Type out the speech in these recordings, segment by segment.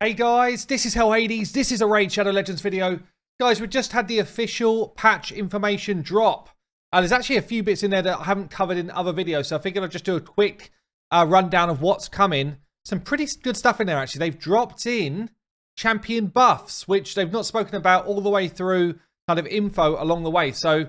Hey guys, this is Hell Hades. This is a Raid Shadow Legends video. Guys, we just had the official patch information drop. There's actually a few bits in there that I haven't covered in other videos, so I figured I'd just do a quick rundown of what's coming. Some pretty good stuff in there, actually. They've dropped in champion buffs, which they've not spoken about all the way through, kind of info along the way. So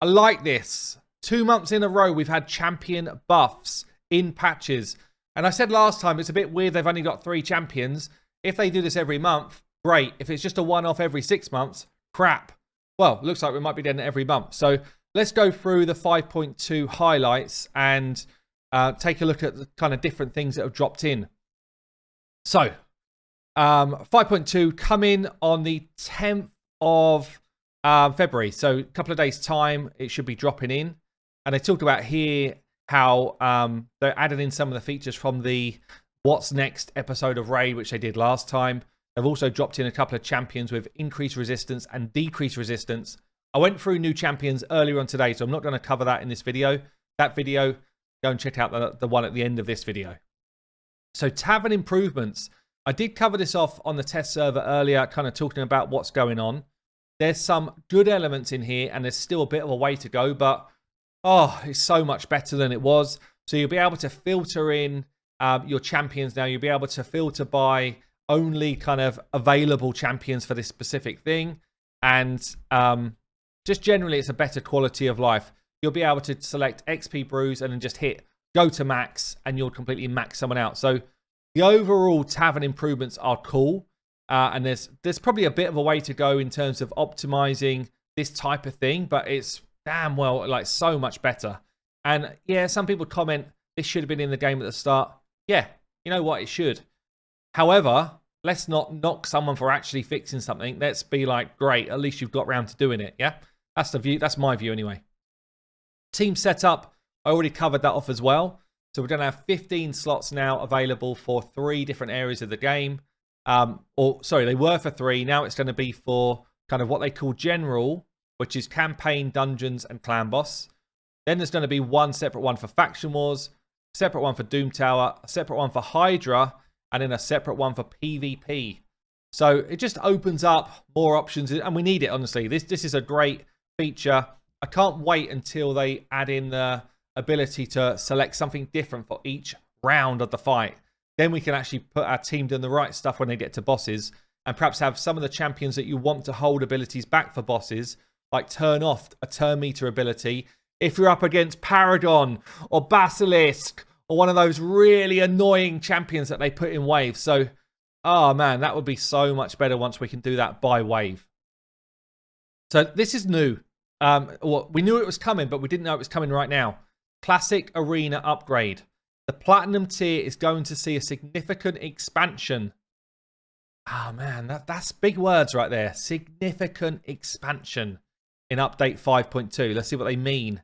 I like this. 2 months in a row, we've had champion buffs in patches. And I said last time, it's a bit weird they've only got 3 champions. If they do this every month, great. If it's just a one-off every 6 months, crap. Well, looks like we might be doing it every month. So let's go through the 5.2 highlights and take a look at the kind of different things that have dropped in. So, 5.2 come in on the 10th of February. So a couple of days' time, it should be dropping in. And they talked about here how they're adding in some of the features from the What's Next episode of Raid, which they did last time. They've also dropped in a couple of champions with increased resistance and decreased resistance. I went through new champions earlier on today, so I'm not going to cover that in this video. That video, go and check out the one at the end of this video. So Tavern Improvements. I did cover this off on the test server earlier, kind of talking about what's going on. There's some good elements in here, and there's still a bit of a way to go, but oh, it's so much better than it was. So you'll be able to filter in your champions now. You'll be able to filter by only kind of available champions for this specific thing. And just generally, it's a better quality of life. You'll be able to select XP brews and then just hit go to max, and you'll completely max someone out. So the overall Tavern Improvements are cool. And there's probably a bit of a way to go in terms of optimizing this type of thing, but it's damn well, like, so much better. And yeah, some people comment this should have been in the game at the start. Yeah, you know what, it should. However, let's not knock someone for actually fixing something. Let's be like, great, at least you've got round to doing it. Yeah, that's the view. That's my view anyway. Team setup, I already covered that off as well. So we're going to have 15 slots now available for 3 different areas of the game. They were for 3. Now it's going to be for kind of what they call general, which is campaign, dungeons, and clan boss. Then there's going to be one separate one for faction wars, separate one for Doom Tower, a separate one for Hydra, and then a separate one for PvP. So it just opens up more options, and we need it, honestly. This is a great feature. I can't wait until they add in the ability to select something different for each round of the fight. Then we can actually put our team doing the right stuff when they get to bosses, and perhaps have some of the champions that you want to hold abilities back for bosses, like turn off a turn meter ability if you're up against Paragon or Basilisk or one of those really annoying champions that they put in waves. So, oh man, that would be so much better once we can do that by wave. So this is new. Well, we knew it was coming, but we didn't know it was coming right now. Classic Arena upgrade. The Platinum tier is going to see a significant expansion. Oh man, that's big words right there. Significant expansion in update 5.2. Let's see what they mean.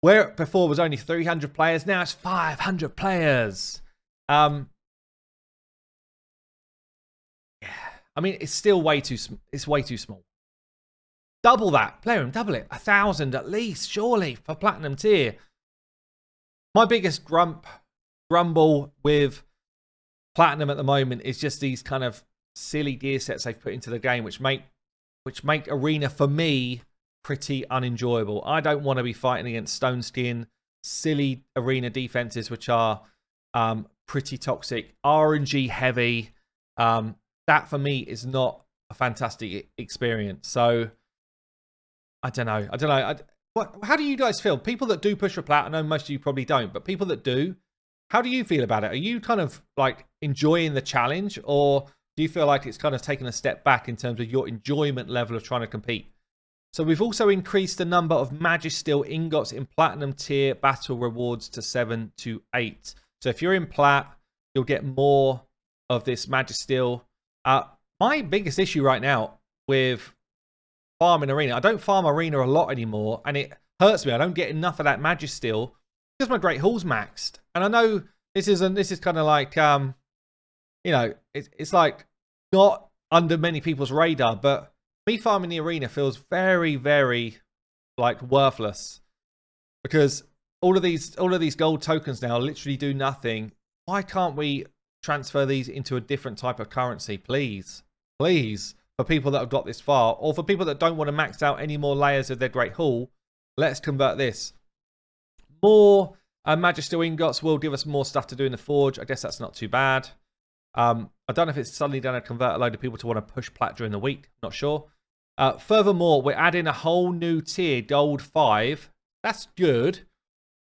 Where before was only 300 players, now it's 500 players. Yeah, I mean, it's still way too small. Double that, player room, double it. 1,000 at least, surely, for Platinum tier. My biggest grumble with Platinum at the moment is just these kind of silly gear sets they've put into the game, which make Arena, for me, pretty unenjoyable. I don't want to be fighting against Stone Skin, silly Arena defenses, which are pretty toxic, RNG heavy. That, for me, is not a fantastic experience. So, I don't know. How do you guys feel? People that do push for Platinum, most of you probably don't, but people that do, how do you feel about it? Are you kind of like enjoying the challenge, or do you feel like it's kind of taken a step back in terms of your enjoyment level of trying to compete? So we've also increased the number of Magisteel ingots in Platinum tier battle rewards to 7 to 8. So if you're in Plat, you'll get more of this Magisteel. My biggest issue right now with farming Arena, I don't farm Arena a lot anymore, and it hurts me. I don't get enough of that Magisteel because my Great Hall's maxed. And I know this is kind of like, you know, it's like not under many people's radar, but me farming the Arena feels very, very like worthless, because all of these gold tokens now literally do nothing. Why can't we transfer these into a different type of currency, please. Please, for people that have got this far, or for people that don't want to max out any more layers of their Great Hall, let's convert this. More Magister ingots will give us more stuff to do in the Forge. I guess that's not too bad. I don't know if it's suddenly going to convert a load of people to want to push plat during the week. Not sure. Furthermore, we're adding a whole new tier, Gold 5. That's good.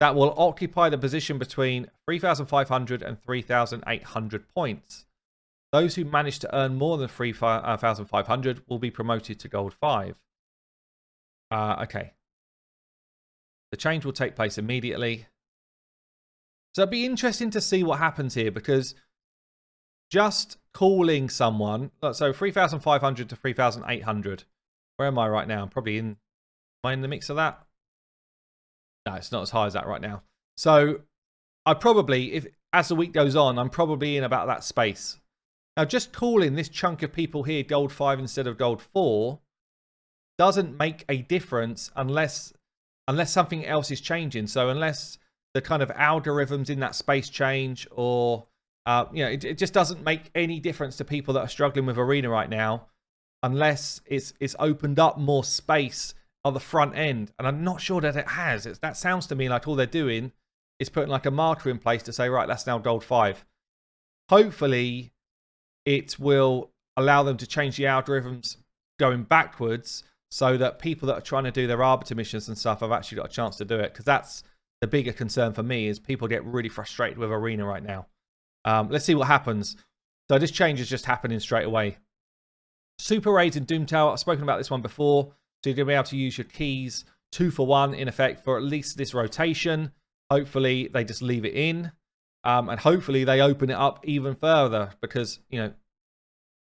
That will occupy the position between 3,500 and 3,800 points. Those who manage to earn more than 3,500 will be promoted to Gold 5. Okay. The change will take place immediately. So it'd be interesting to see what happens here, because just calling someone, so 3,500 to 3,800. Where am I right now? I'm probably in, am I in the mix of that? No, it's not as high as that right now. So I probably, if as the week goes on, I'm probably in about that space. Now, just calling this chunk of people here Gold 5 instead of Gold 4 doesn't make a difference unless something else is changing. So unless the kind of algorithms in that space change, or it just doesn't make any difference to people that are struggling with Arena right now, unless it's opened up more space on the front end. And I'm not sure that it has. That sounds to me like all they're doing is putting like a marker in place to say, right, that's now Gold 5. Hopefully it will allow them to change the algorithms going backwards, so that people that are trying to do their Arbiter missions and stuff have actually got a chance to do it. Because that's the bigger concern for me, is people get really frustrated with Arena right now. Let's see what happens. So this change is just happening straight away. Super raids in Doom Tower. I've spoken about this one before. So you're going to be able to use your keys 2 for 1 in effect for at least this rotation. Hopefully they just leave it in. And hopefully they open it up even further, because,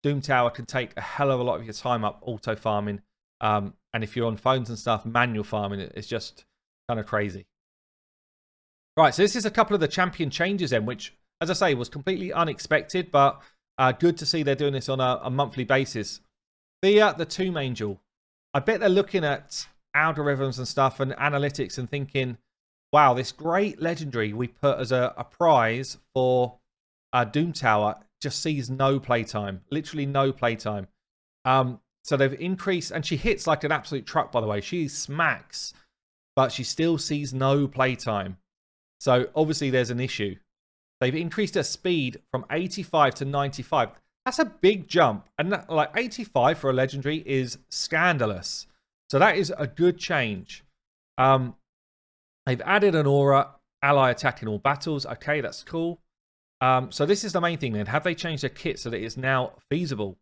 Doom Tower can take a hell of a lot of your time up auto farming. And if you're on phones and stuff, manual farming, it's just kind of crazy. Right, so this is a couple of the champion changes then, which, as I say, was completely unexpected, but good to see they're doing this on a monthly basis. The Tomb Angel. I bet they're looking at algorithms and stuff and analytics and thinking, wow, this great legendary we put as a prize for Doom Tower just sees no playtime. Literally no playtime. So they've increased, and she hits like an absolute truck, by the way. She smacks, but she still sees no playtime. So obviously there's an issue. They've increased her speed from 85 to 95. That's a big jump. And that, like 85 for a legendary is scandalous. So that is a good change. They've added an aura, ally attack in all battles. Okay, that's cool. So this is the main thing then. Have they changed their kit so that it's now feasible?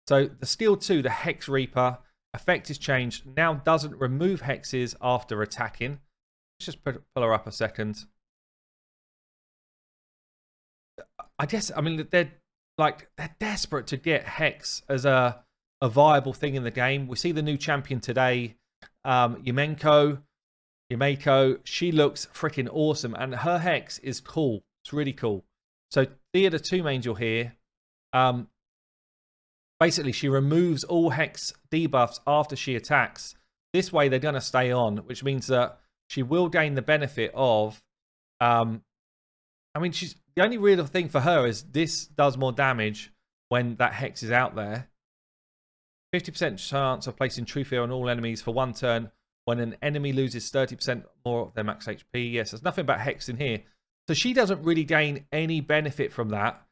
So the Steel 2, the Hex Reaper, effect is changed. Now doesn't remove hexes after attacking. Let's just pull her up a second. I guess, I mean, they're desperate to get Hex as a viable thing in the game. We see the new champion today, Yamenko Jamaico. She looks freaking awesome, and her Hex is cool. It's really cool. So Thea, the Tomb Angel here, basically she removes all Hex debuffs after she attacks. This way they're going to stay on, which means that she will gain the benefit of, I mean, the only real thing for her is this does more damage when that Hex is out there. 50% chance of placing True Fear on all enemies for 1 turn when an enemy loses 30% more of their max HP. Yes, there's nothing about Hex in here. So she doesn't really gain any benefit from that,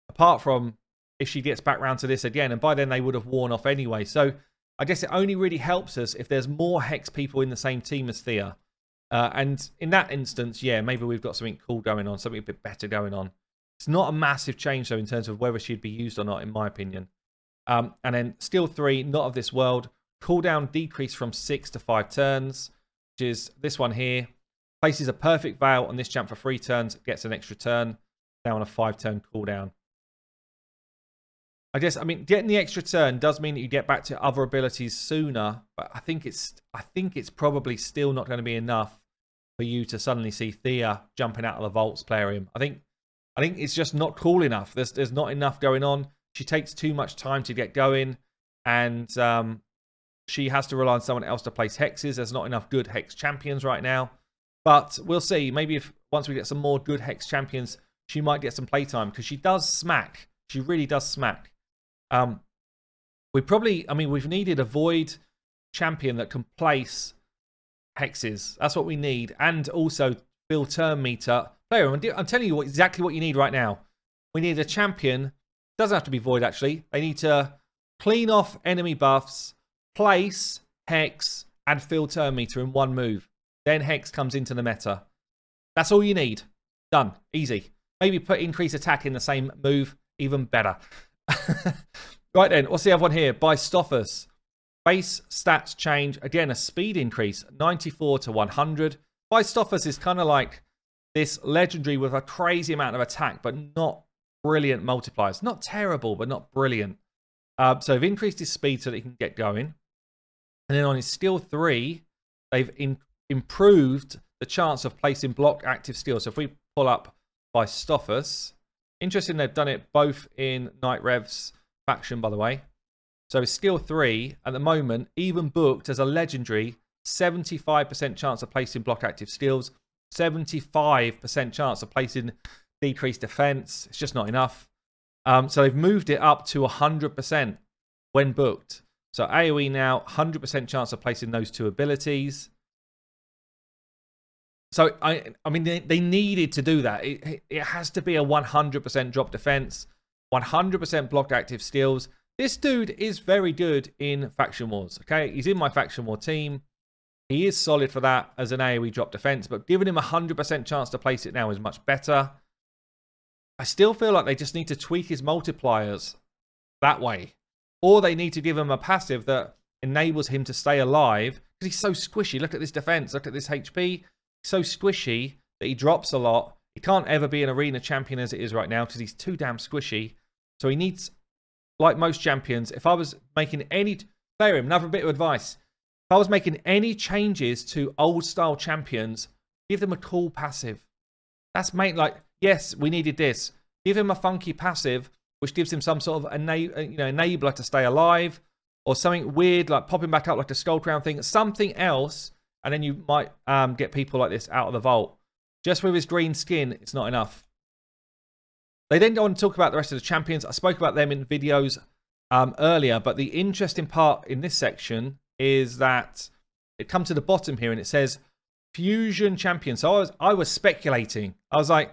apart from if she gets back round to this again, and by then they would have worn off anyway. So I guess it only really helps us if there's more Hex people in the same team as Thea. And in that instance, yeah, maybe we've got something cool going on, something a bit better going on. It's not a massive change, though, in terms of whether she'd be used or not, in my opinion. And then Steel 3, Not of This World. Cooldown decrease from 6 to 5 turns, which is this one here. Places a perfect veil on this champ for 3 turns, gets an extra turn. Now on a 5-turn cooldown. I guess, I mean, getting the extra turn does mean that you get back to other abilities sooner, but I think it's probably still not going to be enough for you to suddenly see Thea jumping out of the vaults playing. I think it's just not cool enough. There's not enough going on. She takes too much time to get going, and she has to rely on someone else to place hexes. There's not enough good hex champions right now, but we'll see. Maybe if once we get some more good hex champions, she might get some playtime because she does smack. She really does smack. We've needed a void champion that can place hexes. That's what we need. And also fill turn meter. Player, I'm telling you exactly what you need right now. We need a champion. Doesn't have to be void, actually. They need to clean off enemy buffs, place, hex, and fill turn meter in one move. Then hex comes into the meta. That's all you need. Done. Easy. Maybe put increase attack in the same move. Even better. Right then, what's the other one here? By Stoffus. Base stats change. Again, a speed increase. 94 to 100. By Stoffus is kind of like this legendary with a crazy amount of attack, but not brilliant multipliers. Not terrible, but not brilliant. So they've increased his speed so that he can get going. And then on his skill 3, they've improved the chance of placing block active steel. So if we pull up by Stoffus, interesting they've done it both in Night Rev's faction, by the way. So his skill 3, at the moment, even booked as a legendary, 75% chance of placing block active steals, 75% chance of placing decreased defense. It's just not enough. So they've moved it up to 100% when booked. So AoE now, 100% chance of placing those two abilities. So, I mean, they needed to do that. It has to be a 100% drop defense, 100% block active steals. This dude is very good in Faction Wars, okay? He's in my Faction War team. He is solid for that as an AoE drop defense, but giving him a 100% chance to place it now is much better. I still feel like they just need to tweak his multipliers that way. Or they need to give him a passive that enables him to stay alive. Because he's so squishy. Look at this defense. Look at this HP. He's so squishy that he drops a lot. He can't ever be an arena champion as it is right now because he's too damn squishy. So he needs, like most champions, if I was making any... Player him, another bit of advice. If I was making any changes to old style champions, give them a cool passive. That's like, yes, we needed this. Give him a funky passive, which gives him some sort of enabler to stay alive, or something weird like popping back up like a skull crown thing, something else, and then you might get people like this out of the vault. Just with his green skin, it's not enough. They then go on to talk about the rest of the champions. I spoke about them in videos earlier, but the interesting part in this section is that it comes to the bottom here and it says Fusion Champion. So I was speculating. I was like,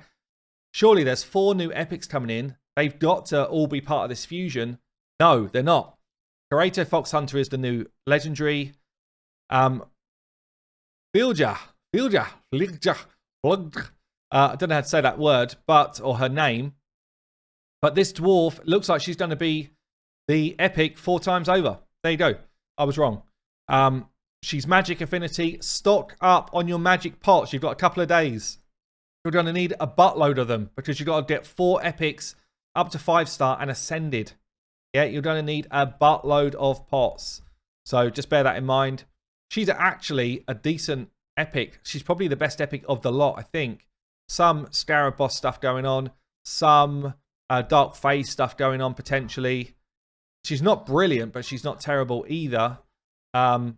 surely there's 4 new epics coming in. They've got to all be part of this fusion. No, they're not. Kareto Fox Hunter is the new legendary. Vilja. I don't know how to say that word, or her name. But this dwarf looks like she's going to be the epic 4 times over. There you go. I was wrong. She's magic affinity. Stock up on your magic pots. You've got a couple of days. You're going to need a buttload of them because you've got to get 4 epics up to 5-star and ascended. Yeah, you're going to need a buttload of pots. So just bear that in mind. She's actually a decent epic. She's probably the best epic of the lot, I think. Some Scarab Boss stuff going on. Some Dark Phase stuff going on, potentially. She's not brilliant, but she's not terrible either. And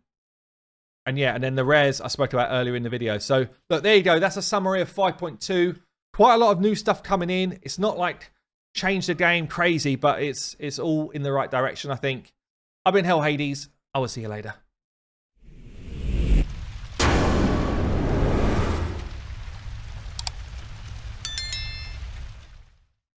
yeah, and then the rares I spoke about earlier in the video. So, look, there you go. That's a summary of 5.2. Quite a lot of new stuff coming in. It's not like change the game crazy, but it's all in the right direction, I think. I've been Hell Hades. I will see you later.